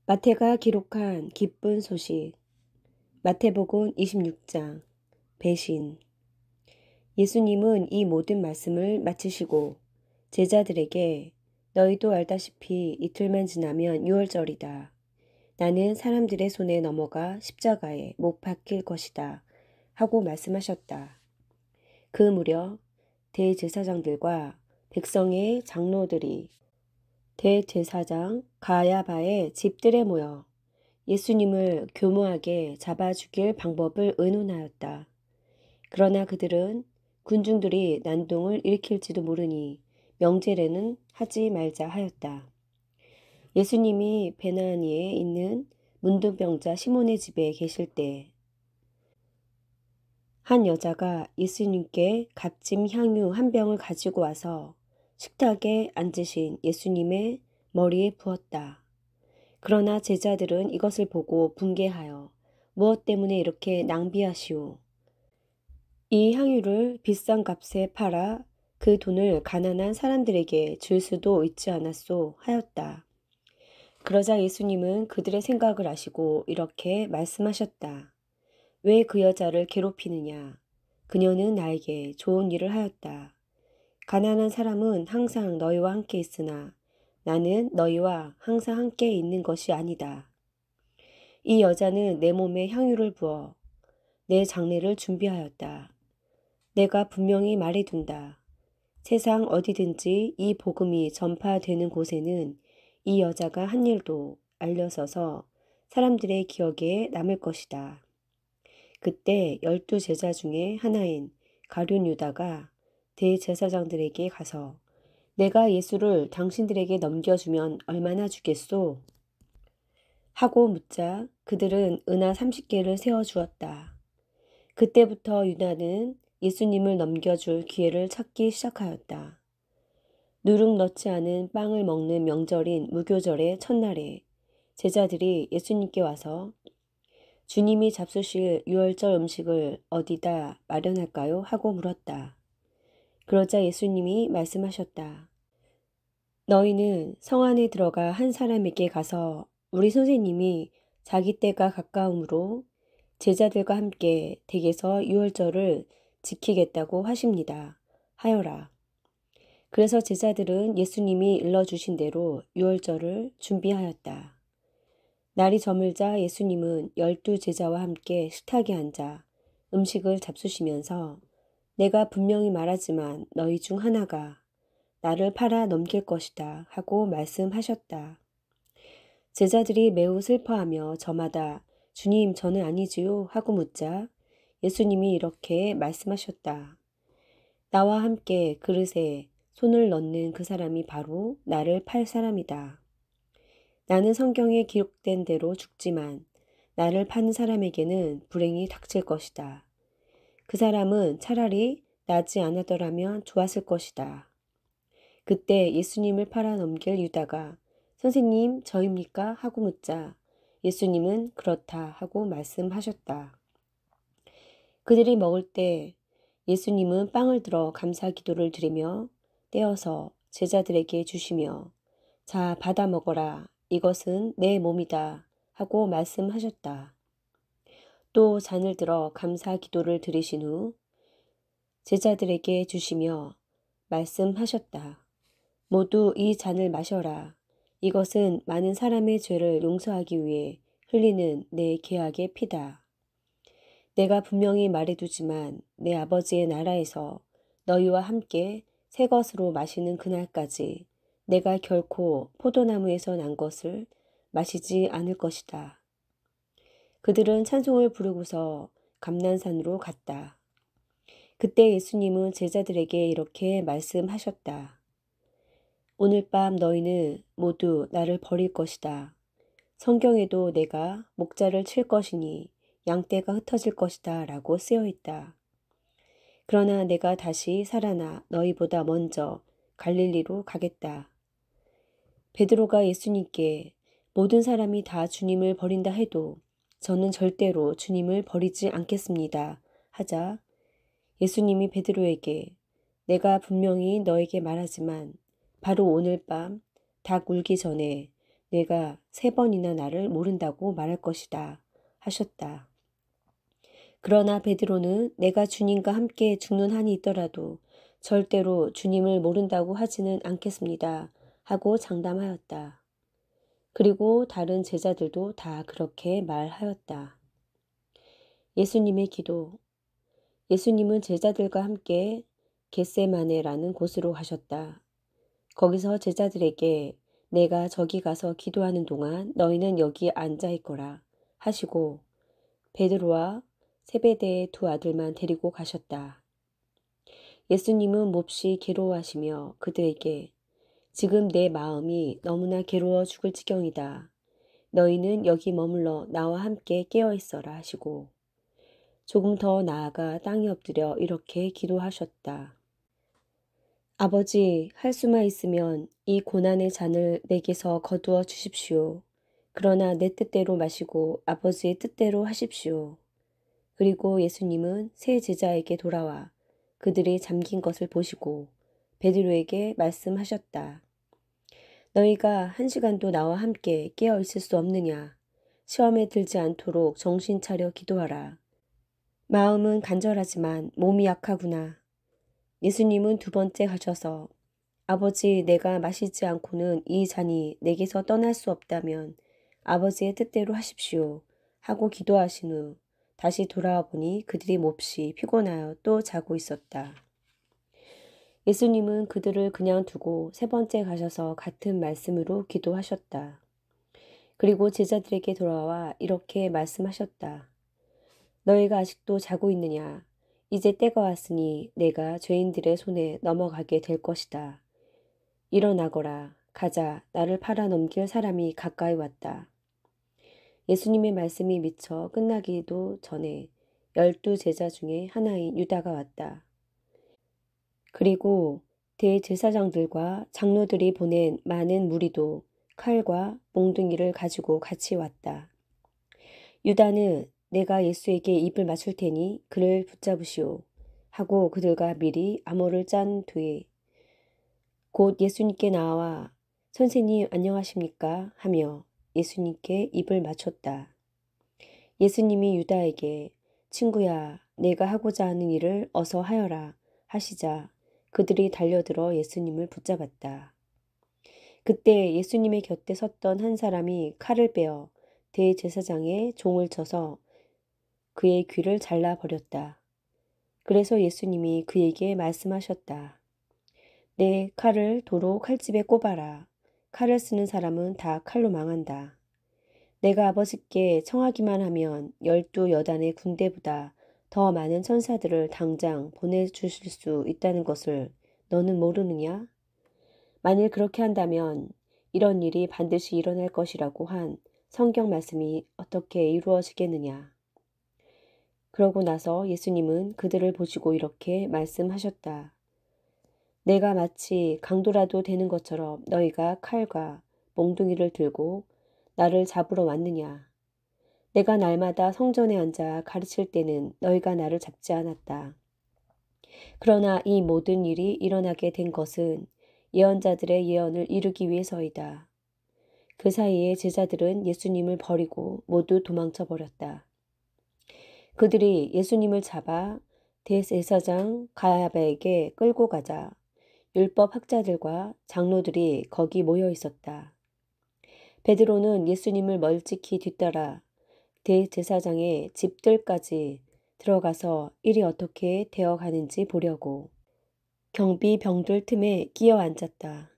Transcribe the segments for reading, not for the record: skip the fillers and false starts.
마태가 기록한 기쁜 소식. 마태복음 26장. 배신. 예수님은 이 모든 말씀을 마치시고 제자들에게 너희도 알다시피 이틀만 지나면 유월절이다. 나는 사람들의 손에 넘어가 십자가에 못 박힐 것이다. 하고 말씀하셨다. 그 무렵 대제사장들과 백성의 장로들이 대제사장 가야바의 집들에 모여 예수님을 교묘하게 잡아 죽일 방법을 의논하였다. 그러나 그들은 군중들이 난동을 일으킬지도 모르니 명제례는 하지 말자 하였다. 예수님이 베나니에 있는 문둥병자 시몬의 집에 계실 때 한 여자가 예수님께 값진 향유 한 병을 가지고 와서 식탁에 앉으신 예수님의 머리에 부었다. 그러나 제자들은 이것을 보고 분개하여 무엇 때문에 이렇게 낭비하시오? 이 향유를 비싼 값에 팔아 그 돈을 가난한 사람들에게 줄 수도 있지 않았소? 하였다. 그러자 예수님은 그들의 생각을 아시고 이렇게 말씀하셨다. 왜 그 여자를 괴롭히느냐? 그녀는 나에게 좋은 일을 하였다. 가난한 사람은 항상 너희와 함께 있으나 나는 너희와 항상 함께 있는 것이 아니다. 이 여자는 내 몸에 향유를 부어 내 장례를 준비하였다. 내가 분명히 말해둔다. 세상 어디든지 이 복음이 전파되는 곳에는 이 여자가 한 일도 알려서서 사람들의 기억에 남을 것이다. 그때 12 제자 중에 하나인 가룟 유다가 대제사장들에게 가서 내가 예수를 당신들에게 넘겨주면 얼마나 주겠소? 하고 묻자 그들은 은하 30개를 세워주었다. 그때부터 유다는 예수님을 넘겨줄 기회를 찾기 시작하였다. 누룩 넣지 않은 빵을 먹는 명절인 무교절의 첫날에 제자들이 예수님께 와서 주님이 잡수실 유월절 음식을 어디다 마련할까요? 하고 물었다. 그러자 예수님이 말씀하셨다. 너희는 성 안에 들어가 한 사람에게 가서 우리 선생님이 자기 때가 가까우므로 제자들과 함께 댁에서 유월절을 지키겠다고 하십니다. 하여라. 그래서 제자들은 예수님이 일러주신 대로 유월절을 준비하였다. 날이 저물자 예수님은 12 제자와 함께 식탁에 앉아 음식을 잡수시면서 내가 분명히 말하지만 너희 중 하나가 나를 팔아 넘길 것이다 하고 말씀하셨다. 제자들이 매우 슬퍼하며 저마다 주님 저는 아니지요 하고 묻자 예수님이 이렇게 말씀하셨다. 나와 함께 그릇에 손을 넣는 그 사람이 바로 나를 팔 사람이다. 나는 성경에 기록된 대로 죽지만 나를 파는 사람에게는 불행이 닥칠 것이다. 그 사람은 차라리 나지 않았더라면 좋았을 것이다. 그때 예수님을 팔아 넘길 유다가 선생님 저입니까? 하고 묻자 예수님은 그렇다 하고 말씀하셨다. 그들이 먹을 때 예수님은 빵을 들어 감사 기도를 드리며 떼어서 제자들에게 주시며 자 받아 먹어라 이것은 내 몸이다 하고 말씀하셨다. 또 잔을 들어 감사 기도를 드리신 후 제자들에게 주시며 말씀하셨다. 모두 이 잔을 마셔라. 이것은 많은 사람의 죄를 용서하기 위해 흘리는 내 계약의 피다. 내가 분명히 말해두지만 내 아버지의 나라에서 너희와 함께 새 것으로 마시는 그날까지 내가 결코 포도나무에서 난 것을 마시지 않을 것이다. 그들은 찬송을 부르고서 감난산으로 갔다. 그때 예수님은 제자들에게 이렇게 말씀하셨다. 오늘 밤 너희는 모두 나를 버릴 것이다. 성경에도 내가 목자를 칠 것이니 양떼가 흩어질 것이다 라고 쓰여 있다. 그러나 내가 다시 살아나 너희보다 먼저 갈릴리로 가겠다. 베드로가 예수님께 모든 사람이 다 주님을 버린다 해도 저는 절대로 주님을 버리지 않겠습니다. 하자 예수님이 베드로에게 내가 분명히 너에게 말하지만 바로 오늘 밤 닭 울기 전에 내가 3번이나 나를 모른다고 말할 것이다 하셨다. 그러나 베드로는 내가 주님과 함께 죽는 한이 있더라도 절대로 주님을 모른다고 하지는 않겠습니다 하고 장담하였다. 그리고 다른 제자들도 다 그렇게 말하였다. 예수님의 기도. 예수님은 제자들과 함께 겟세마네라는 곳으로 가셨다. 거기서 제자들에게 내가 저기 가서 기도하는 동안 너희는 여기 앉아 있거라 하시고 베드로와 세베대의 2 아들만 데리고 가셨다. 예수님은 몹시 괴로워하시며 그들에게 지금 내 마음이 너무나 괴로워 죽을 지경이다. 너희는 여기 머물러 나와 함께 깨어 있어라 하시고 조금 더 나아가 땅에 엎드려 이렇게 기도하셨다. 아버지, 할 수만 있으면 이 고난의 잔을 내게서 거두어 주십시오. 그러나 내 뜻대로 마시고 아버지의 뜻대로 하십시오. 그리고 예수님은 세 제자에게 돌아와 그들이 잠긴 것을 보시고 베드로에게 말씀하셨다. 너희가 1시간도 나와 함께 깨어 있을 수 없느냐? 시험에 들지 않도록 정신 차려 기도하라. 마음은 간절하지만 몸이 약하구나. 예수님은 2번째 가셔서 아버지, 내가 마시지 않고는 이 잔이 내게서 떠날 수 없다면 아버지의 뜻대로 하십시오 하고 기도하신 후 다시 돌아와 보니 그들이 몹시 피곤하여 또 자고 있었다. 예수님은 그들을 그냥 두고 3번째 가셔서 같은 말씀으로 기도하셨다. 그리고 제자들에게 돌아와 이렇게 말씀하셨다. 너희가 아직도 자고 있느냐? 이제 때가 왔으니 내가 죄인들의 손에 넘어가게 될 것이다. 일어나거라. 가자. 나를 팔아 넘길 사람이 가까이 왔다. 예수님의 말씀이 미처 끝나기도 전에 12 제자 중에 하나인 유다가 왔다. 그리고 대제사장들과 장로들이 보낸 많은 무리도 칼과 몽둥이를 가지고 같이 왔다. 유다는 내가 예수에게 입을 맞출 테니 그를 붙잡으시오 하고 그들과 미리 암호를 짠 뒤에 곧 예수님께 나와 선생님 안녕하십니까 하며 예수님께 입을 맞췄다. 예수님이 유다에게 친구야 내가 하고자 하는 일을 어서 하여라 하시자 그들이 달려들어 예수님을 붙잡았다. 그때 예수님의 곁에 섰던 한 사람이 칼을 빼어 대제사장의 종을 쳐서 그의 귀를 잘라버렸다. 그래서 예수님이 그에게 말씀하셨다. 내 칼을 도로 칼집에 꼽아라. 칼을 쓰는 사람은 다 칼로 망한다. 내가 아버지께 청하기만 하면 12 여단의 군대보다 더 많은 천사들을 당장 보내주실 수 있다는 것을 너는 모르느냐? 만일 그렇게 한다면 이런 일이 반드시 일어날 것이라고 한 성경 말씀이 어떻게 이루어지겠느냐? 그러고 나서 예수님은 그들을 보시고 이렇게 말씀하셨다. 내가 마치 강도라도 되는 것처럼 너희가 칼과 몽둥이를 들고 나를 잡으러 왔느냐. 내가 날마다 성전에 앉아 가르칠 때는 너희가 나를 잡지 않았다. 그러나 이 모든 일이 일어나게 된 것은 예언자들의 예언을 이루기 위해서이다. 그 사이에 제자들은 예수님을 버리고 모두 도망쳐 버렸다. 그들이 예수님을 잡아 대제사장 가야바에게 끌고 가자 율법 학자들과 장로들이 거기 모여 있었다. 베드로는 예수님을 멀찍이 뒤따라 대제사장의 집들까지 들어가서 일이 어떻게 되어 가는지 보려고 경비병들 틈에 끼어 앉았다.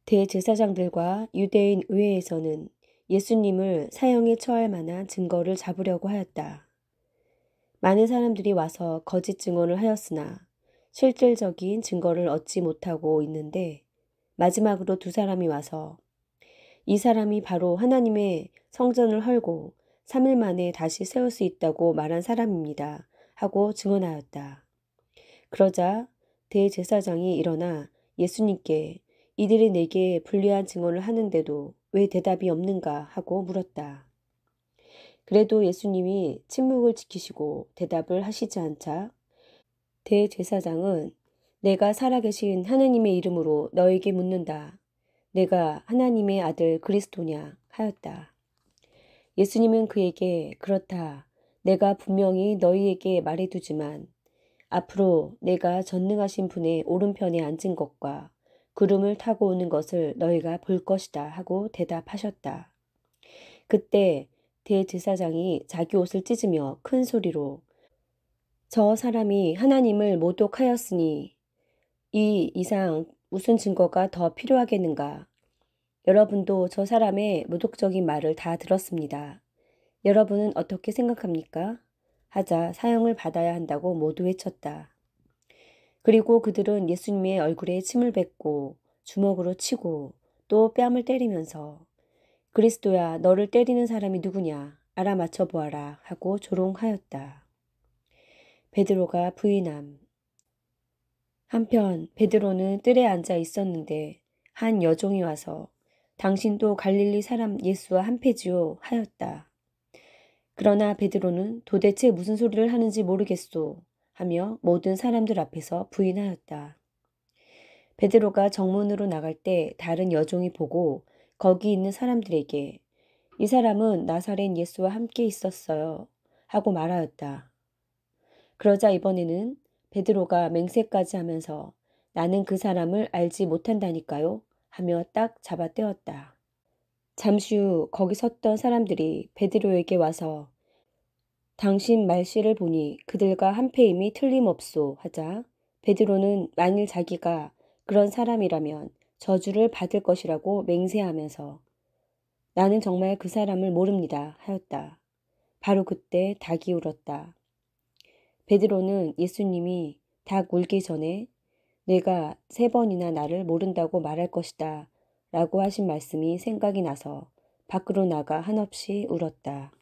대제사장들과 유대인 의회에서는 예수님을 사형에 처할 만한 증거를 잡으려고 하였다. 많은 사람들이 와서 거짓 증언을 하였으나 실질적인 증거를 얻지 못하고 있는데 마지막으로 2 사람이 와서 이 사람이 바로 하나님의 성전을 헐고 3일 만에 다시 세울 수 있다고 말한 사람입니다. 하고 증언하였다. 그러자 대제사장이 일어나 예수님께 이들이 내게 불리한 증언을 하는데도 왜 대답이 없는가 하고 물었다. 그래도 예수님이 침묵을 지키시고 대답을 하시지 않자 대제사장은 내가 살아계신 하나님의 이름으로 너에게 묻는다. 내가 하나님의 아들 그리스도냐 하였다. 예수님은 그에게 그렇다. 내가 분명히 너희에게 말해두지만 앞으로 내가 전능하신 분의 오른편에 앉은 것과 구름을 타고 오는 것을 너희가 볼 것이다 하고 대답하셨다. 그때 대제사장이 자기 옷을 찢으며 큰 소리로 저 사람이 하나님을 모독하였으니 이 이상 무슨 증거가 더 필요하겠는가? 여러분도 저 사람의 모독적인 말을 다 들었습니다. 여러분은 어떻게 생각합니까? 하자 사형을 받아야 한다고 모두 외쳤다. 그리고 그들은 예수님의 얼굴에 침을 뱉고 주먹으로 치고 또 뺨을 때리면서 그리스도야 너를 때리는 사람이 누구냐 알아맞혀 보아라 하고 조롱하였다. 베드로가 부인함. 한편 베드로는 뜰에 앉아 있었는데 한 여종이 와서 당신도 갈릴리 사람 예수와 한패지요 하였다. 그러나 베드로는 도대체 무슨 소리를 하는지 모르겠소 하며 모든 사람들 앞에서 부인하였다. 베드로가 정문으로 나갈 때 다른 여종이 보고 거기 있는 사람들에게 이 사람은 나사렛 예수와 함께 있었어요 하고 말하였다. 그러자 이번에는 베드로가 맹세까지 하면서 나는 그 사람을 알지 못한다니까요 하며 딱 잡아떼었다. 잠시 후 거기 섰던 사람들이 베드로에게 와서 당신 말씨를 보니 그들과 한패임이 틀림없소 하자 베드로는 만일 자기가 그런 사람이라면 저주를 받을 것이라고 맹세하면서 나는 정말 그 사람을 모릅니다 하였다. 바로 그때 닭이 울었다. 베드로는 예수님이 닭 울기 전에 내가 3번이나 나를 모른다고 말할 것이다 라고 하신 말씀이 생각이 나서 밖으로 나가 한없이 울었다.